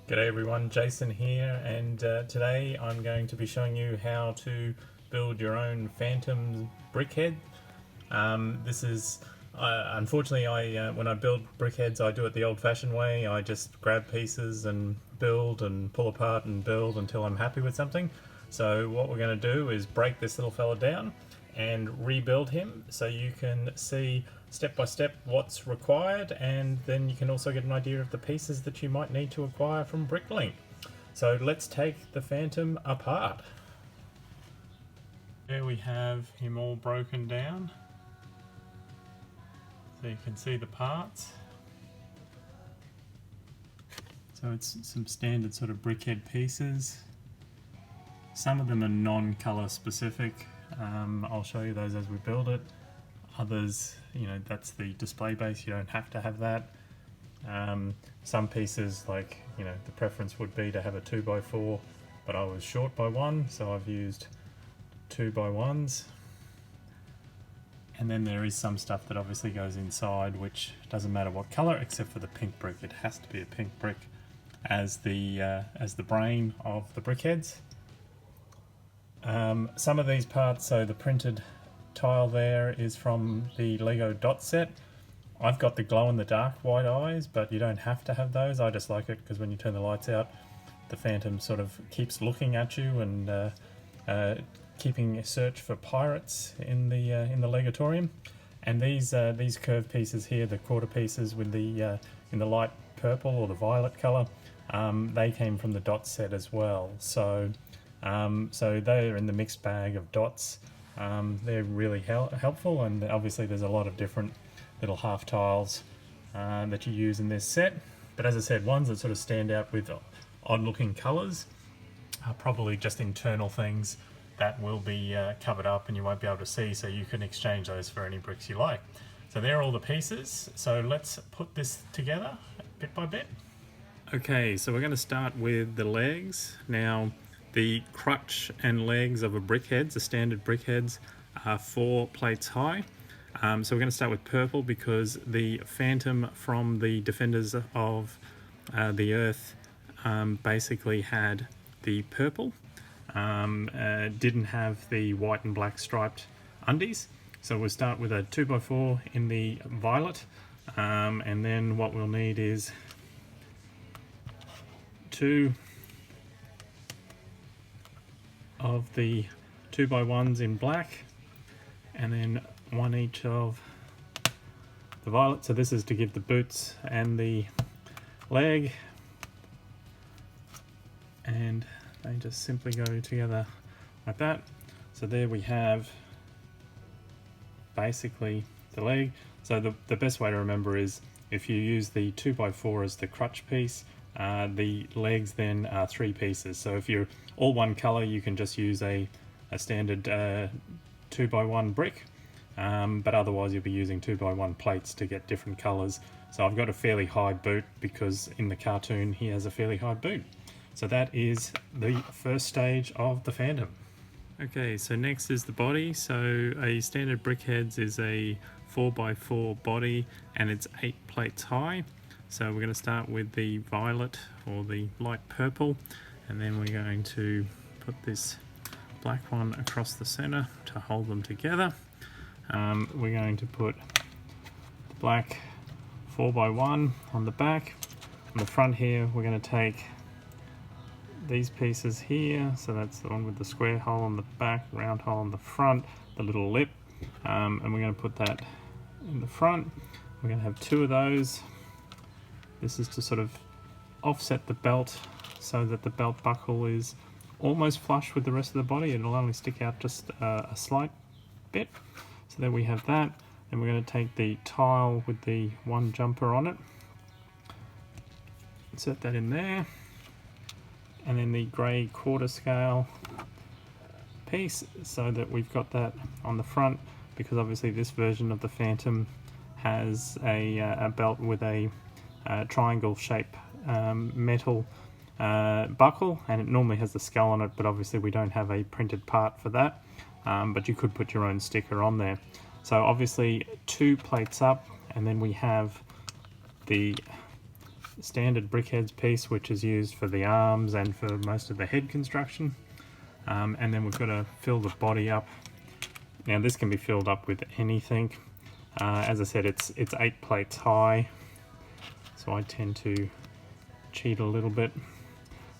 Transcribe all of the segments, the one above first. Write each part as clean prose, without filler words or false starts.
G'day everyone, Jason here, and today I'm going to be showing you how to build your own Phantom Brickhead. This is, unfortunately, when I build Brickheads, I do it the old-fashioned way. I just grab pieces and build and pull apart and build until I'm happy with something. So what we're going to do is break this little fella down and rebuild him so you can see step by step what's required, and then you can also get an idea of the pieces that you might need to acquire from BrickLink. So let's take the Phantom apart. There we have him all broken down, so you can see the parts. So it's some standard sort of brickhead pieces. Some of them are non-color specific. I'll show you those as we build it. Others, that's the display base, you don't have to have that. Some pieces, like, the preference would be to have a 2x4, but I was short by 1, so I've used 2x1s. And then there is some stuff that obviously goes inside, which doesn't matter what color, except for the pink brick. It has to be a pink brick as the brain of the Brickheadz. Some of these parts, so the printed tile there is from the Lego dot set. I've got the glow-in-the-dark white eyes, but you don't have to have those. I just like it because when you turn the lights out, the Phantom sort of keeps looking at you and keeping a search for pirates in the Legatorium. And these curved pieces here, the quarter pieces with the in the light purple or the violet color, they came from the dot set as well. So they're in the mixed bag of dots. They're really helpful, and obviously there's a lot of different little half tiles that you use in this set. But as I said, ones that sort of stand out with odd looking colours are probably just internal things that will be covered up and you won't be able to see, so you can exchange those for any bricks you like. So there are all the pieces, so let's put this together bit by bit. Okay, so we're going to start with the legs. Now, the crutch and legs of a Brickheadz, a standard Brickheadz, are 4 plates high. So we're going to start with purple because the Phantom from the Defenders of the Earth basically had the purple, didn't have the white and black striped undies. So we'll start with a 2x4 in the violet, and then what we'll need is 2 of the 2x1s in black, and then 1 each of the violet. So this is to give the boots and the leg, and they just simply go together like that. So there we have basically the leg. So the best way to remember is if you use the 2x4 as the crutch piece, the legs then are 3 pieces. So if you're all one color, you can just use a standard 2x1 brick, but otherwise you'll be using 2x1 plates to get different colors. So I've got a fairly high boot because in the cartoon he has a fairly high boot. So that is the first stage of the Phantom. Okay, so next is the body. So a standard Brickheadz is a 4x4 body and it's 8 plates high. So we're going to start with the violet or the light purple, and then we're going to put this black one across the center to hold them together. We're going to put the black 4x1 on the back. On the front here, we're going to take these pieces here. So that's the one with the square hole on the back, round hole on the front, the little lip, and we're going to put that in the front. We're going to have 2 of those. This is to sort of offset the belt so that the belt buckle is almost flush with the rest of the body. It'll only stick out just a slight bit. So there we have that. And we're going to take the tile with the 1 jumper on it, insert that in there, and then the grey quarter scale piece so that we've got that on the front, because obviously this version of the Phantom has a belt with a triangle shape metal buckle, and it normally has the skull on it, but obviously we don't have a printed part for that, but you could put your own sticker on there. So obviously 2 plates up, and then we have the standard Brickheadz piece, which is used for the arms and for most of the head construction. And then we've got to fill the body up. Now this can be filled up with anything. As I said, it's 8 plates high, so I tend to cheat a little bit.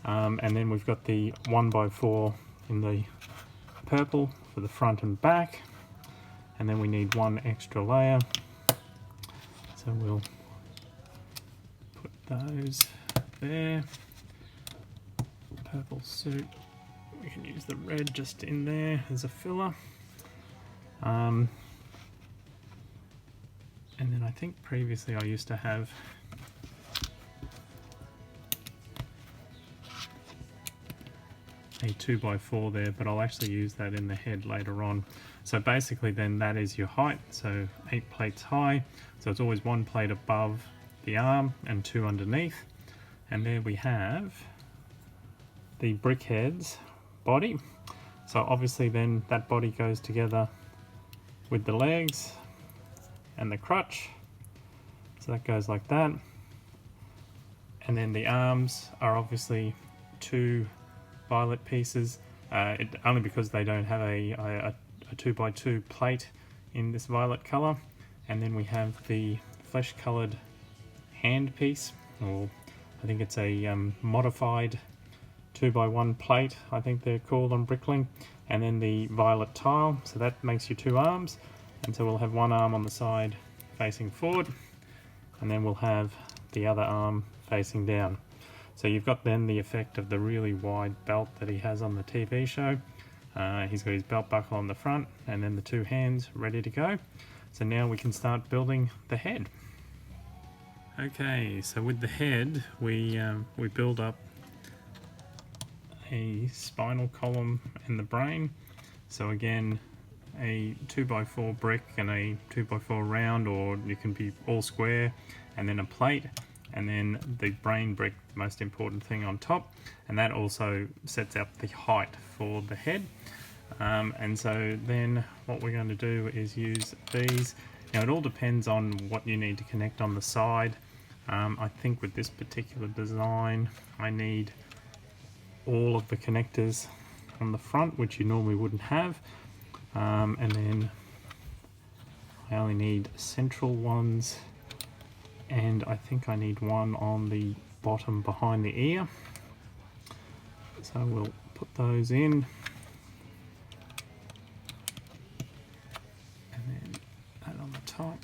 And then we've got the 1x4 in the purple for the front and back, and then we need 1 extra layer, so we'll put those there. Purple suit, we can use the red just in there as a filler. And then I think previously I used to have a 2x4 there, but I'll actually use that in the head later on. So basically then that is your height, so 8 plates high, so it's always 1 plate above the arm and 2 underneath. And there we have the Brickheadz body. So obviously then that body goes together with the legs and the crutch, so that goes like that. And then the arms are obviously 2 violet pieces, only because they don't have a 2x2 plate in this violet color. And then we have the flesh colored hand piece, or I think it's a modified 2x1 plate, I think they're called on BrickLink. And then the violet tile, so that makes you 2 arms, and so we'll have 1 arm on the side facing forward, and then we'll have the other arm facing down. So you've got then the effect of the really wide belt that he has on the TV show. He's got his belt buckle on the front, and then the 2 hands ready to go. So now we can start building the head. Okay, so with the head, we build up a spinal column and the brain. So again, a 2x4 brick and a 2x4 round, or you can be all square, and then a plate, and then the brain brick, the most important thing on top, and that also sets up the height for the head. And so then what we're going to do is use these. Now it all depends on what you need to connect on the side. I think with this particular design I need all of the connectors on the front, which you normally wouldn't have, and then I only need central ones, and I think I need 1 on the bottom behind the ear. So we'll put those in, and then that on the top,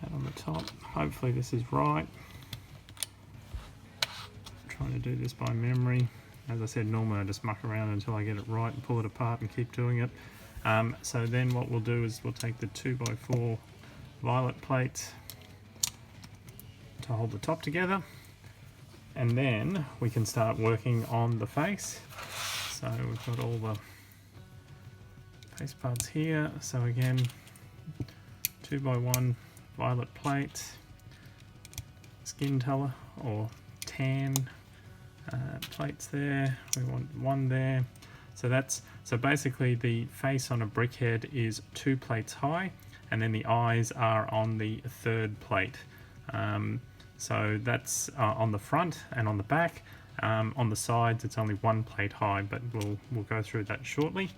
that on the top. Hopefully this is right. Trying to do this by memory. As I said, normally I just muck around until I get it right and pull it apart and keep doing it. So then what we'll do is we'll take the 2x4 violet plates to hold the top together, and then we can start working on the face. So we've got all the face parts here. So again, 2x1 violet plate, skin color or tan plates there. We want 1 there. So basically the face on a brick head is 2 plates high, and then the eyes are on the 3rd plate. So that's on the front and on the back. On the sides it's only 1 plate high, but we'll go through that shortly.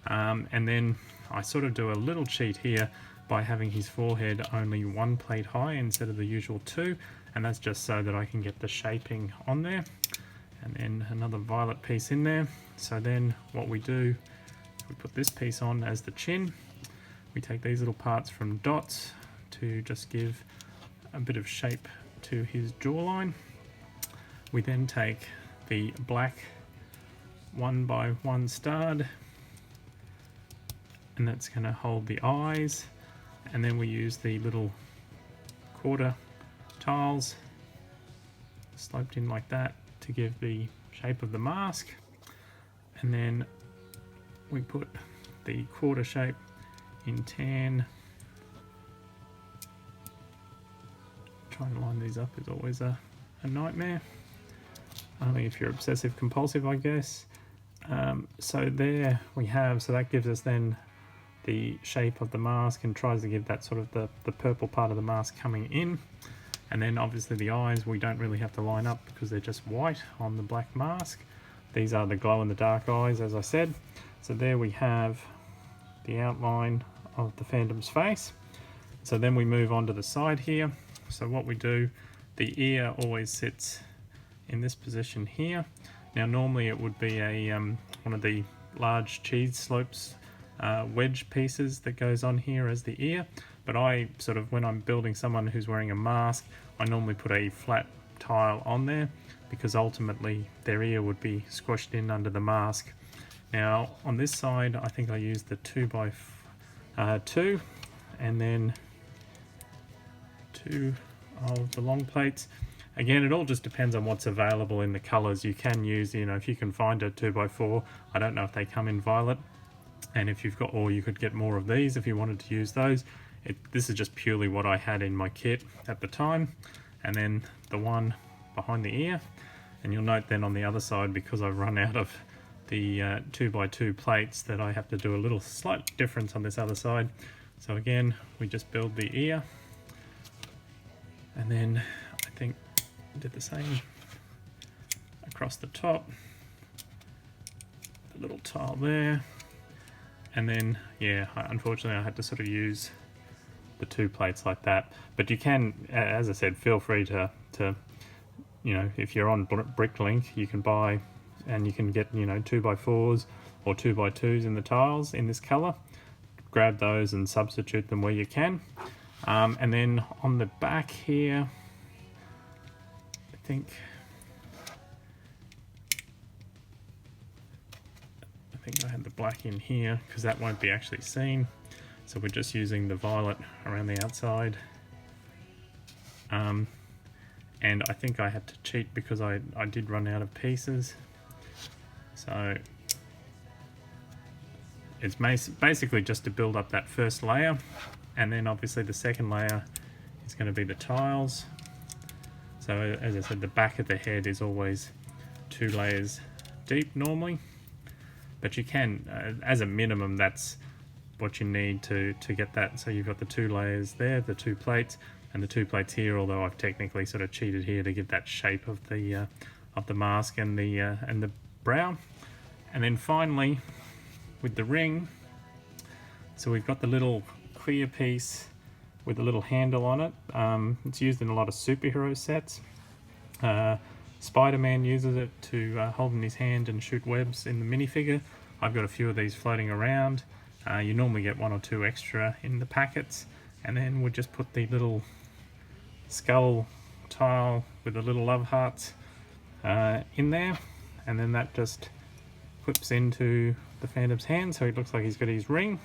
And then I sort of do a little cheat here by having his forehead only 1 plate high instead of the usual 2, and that's just so that I can get the shaping on there. And then another violet piece in there. So then what we do, we put this piece on as the chin. We take these little parts from dots to just give a bit of shape to his jawline. We then take the black 1x1 stud, and that's going to hold the eyes, and then we use the little quarter tiles sloped in like that to give the shape of the mask. And then we put the quarter shape in tan. Trying to line these up is always a nightmare, only if you're obsessive compulsive, I guess. So there we have, so that gives us then the shape of the mask and tries to give that sort of the purple part of the mask coming in. And then obviously the eyes we don't really have to line up because they're just white on the black mask. These are the glow-in-the-dark eyes, as I said. So there we have the outline of the Phantom's face. So then we move on to the side here. So what we do, the ear always sits in this position here. Now normally it would be a one of the large cheese slopes wedge pieces that goes on here as the ear, but I sort of, when I'm building someone who's wearing a mask, I normally put a flat tile on there because ultimately their ear would be squashed in under the mask. Now on this side I think I used the 2x2 and then 2 of the long plates. Again, it all just depends on what's available in the colours. You can use, you know, if you can find a 2x4, I don't know if they come in violet, and if you've got, or you could get more of these if you wanted to use those. This is just purely what I had in my kit at the time. And then the one behind the ear, and you'll note then on the other side, because I've run out of the 2x2 plates, that I have to do a little slight difference on this other side. So again, we just build the ear, and then I think did the same across the top, the little tile there, and then yeah, unfortunately I had to sort of use the 2 plates like that. But you can, as I said, feel free to you know, if you're on BrickLink, you can buy and you can get, you know, 2x4s or 2x2s in the tiles in this color. Grab those and substitute them where you can. And then on the back here, I think I had the black in here because that won't be actually seen, so we're just using the violet around the outside. And I think I had to cheat because I did run out of pieces, so it's basically just to build up that first layer, and then obviously the second layer is going to be the tiles. So as I said, the back of the head is always 2 layers deep normally, but you can, as a minimum, that's what you need to get that. So you've got the 2 layers there, the 2 plates, and the 2 plates here, although I've technically sort of cheated here to give that shape of the mask and the brow. And then finally with the ring, so we've got the little clear piece with a little handle on it. It's used in a lot of superhero sets. Spider-Man uses it to hold in his hand and shoot webs in the minifigure. I've got a few of these floating around. You normally get 1 or 2 extra in the packets, and then we'll just put the little skull tile with the little love hearts in there, and then that just clips into the Phantom's hand, so it looks like he's got his ring.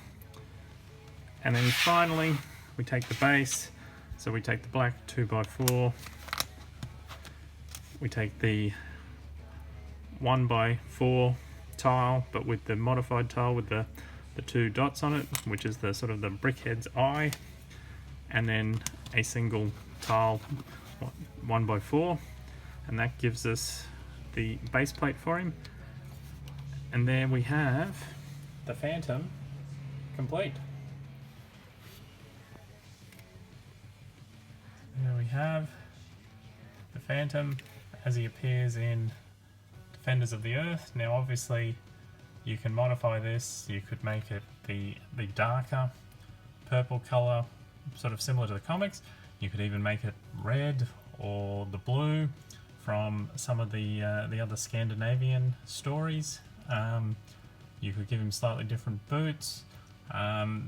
And then finally we take the base, so we take the black 2x4, we take the 1x4 tile, but with the modified tile with the 2 dots on it, which is the sort of the Brickheadz eye, and then a single tile 1x4, and that gives us the base plate for him. And there we have the Phantom complete. There we have the Phantom as he appears in Defenders of the Earth. Now obviously you can modify this, you could make it the darker purple colour, sort of similar to the comics. You could even make it red or the blue from some of the other Scandinavian stories. You could give him slightly different boots.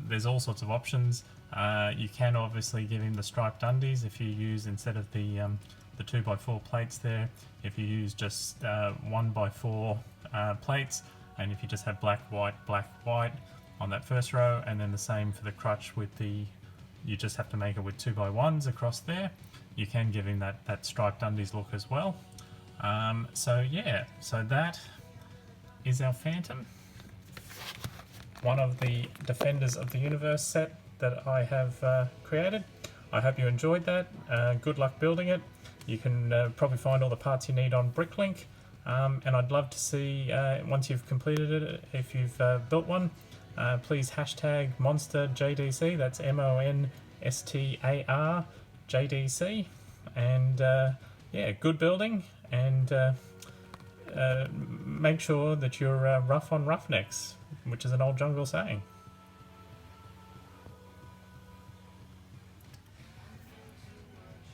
There's all sorts of options. You can obviously give him the striped undies if you use, instead of the 2x4 plates there, if you use just 1x4 plates, and if you just have black, white on that first row, and then the same for the crutch with you just have to make it with 2x1s across there. You can give him that striped undies look as well. So yeah, so that is our Phantom, one of the Defenders of the Universe set that I have created. I hope you enjoyed that. Good luck building it. You can probably find all the parts you need on BrickLink, and I'd love to see, once you've completed it, if you've built one, please hashtag MonsterJDC, that's MonsterJDC, and yeah, good building, and make sure that you're rough on roughnecks, which is an old jungle saying.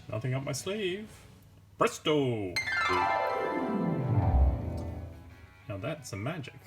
Nothing up my sleeve. Presto! Now that's some magic.